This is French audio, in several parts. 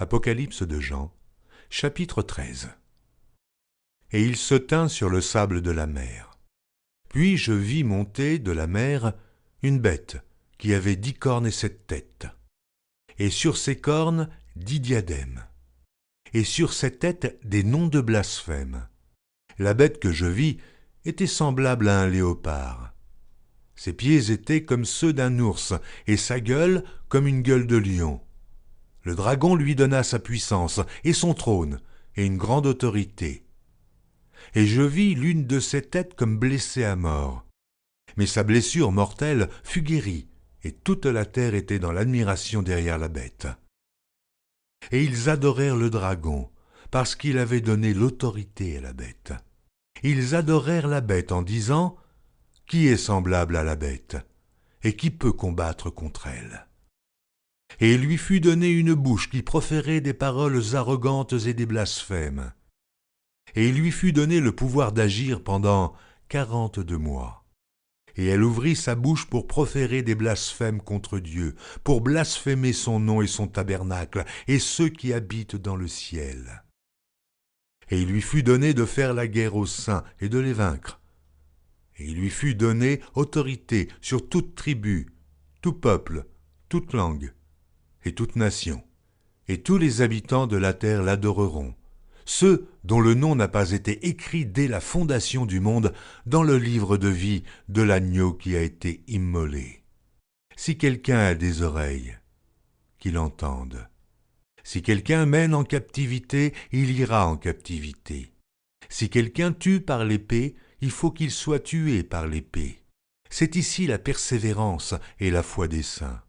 Apocalypse de Jean, chapitre 13. Et il se tint sur le sable de la mer. Puis je vis monter de la mer une bête qui avait 10 cornes et 7 têtes, et sur ses cornes 10 diadèmes, et sur ses têtes des noms de blasphème. La bête que je vis était semblable à un léopard. Ses pieds étaient comme ceux d'un ours, et sa gueule comme une gueule de lion. Le dragon lui donna sa puissance, et son trône, et une grande autorité. Et je vis l'une de ses têtes comme blessée à mort. Mais sa blessure mortelle fut guérie, et toute la terre était dans l'admiration derrière la bête. Et ils adorèrent le dragon, parce qu'il avait donné l'autorité à la bête. Ils adorèrent la bête en disant « Qui est semblable à la bête, et qui peut combattre contre elle ?» Et il lui fut donné une bouche qui proférait des paroles arrogantes et des blasphèmes. Et il lui fut donné le pouvoir d'agir pendant 42 mois. Et elle ouvrit sa bouche pour proférer des blasphèmes contre Dieu, pour blasphémer son nom et son tabernacle, et ceux qui habitent dans le ciel. Et il lui fut donné de faire la guerre aux saints et de les vaincre. Et il lui fut donné autorité sur toute tribu, tout peuple, toute langue et toute nation. Et tous les habitants de la terre l'adoreront, ceux dont le nom n'a pas été écrit dès la fondation du monde dans le livre de vie de l'agneau qui a été immolé. Si quelqu'un a des oreilles, qu'il entende. Si quelqu'un mène en captivité, il ira en captivité. Si quelqu'un tue par l'épée, il faut qu'il soit tué par l'épée. C'est ici la persévérance et la foi des saints.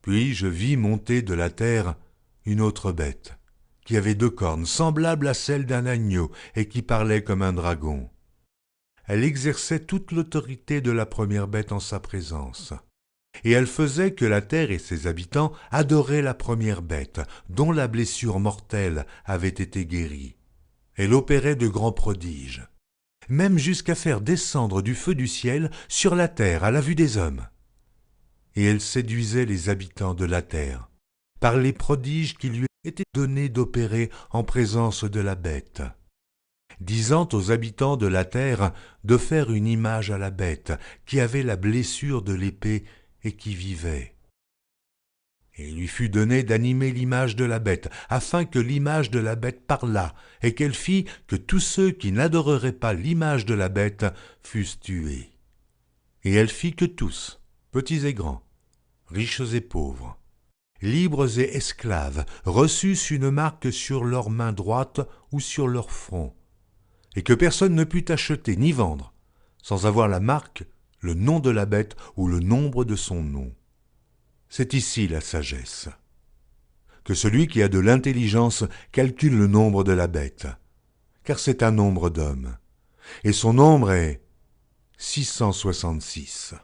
Puis je vis monter de la terre une autre bête, qui avait 2 cornes, semblables à celles d'un agneau, et qui parlait comme un dragon. Elle exerçait toute l'autorité de la première bête en sa présence. Et elle faisait que la terre et ses habitants adoraient la première bête, dont la blessure mortelle avait été guérie. Elle opérait de grands prodiges, même jusqu'à faire descendre du feu du ciel sur la terre à la vue des hommes. Et elle séduisait les habitants de la terre, par les prodiges qui lui étaient donnés d'opérer en présence de la bête, disant aux habitants de la terre de faire une image à la bête, qui avait la blessure de l'épée et qui vivait. Et il lui fut donné d'animer l'image de la bête, afin que l'image de la bête parlât, et qu'elle fît que tous ceux qui n'adoreraient pas l'image de la bête fussent tués. Et elle fit que tous, petits et grands, riches et pauvres, libres et esclaves, reçussent une marque sur leur main droite ou sur leur front, et que personne ne put acheter ni vendre, sans avoir la marque, le nom de la bête ou le nombre de son nom. C'est ici la sagesse. Que celui qui a de l'intelligence calcule le nombre de la bête, car c'est un nombre d'hommes, et son nombre est 666.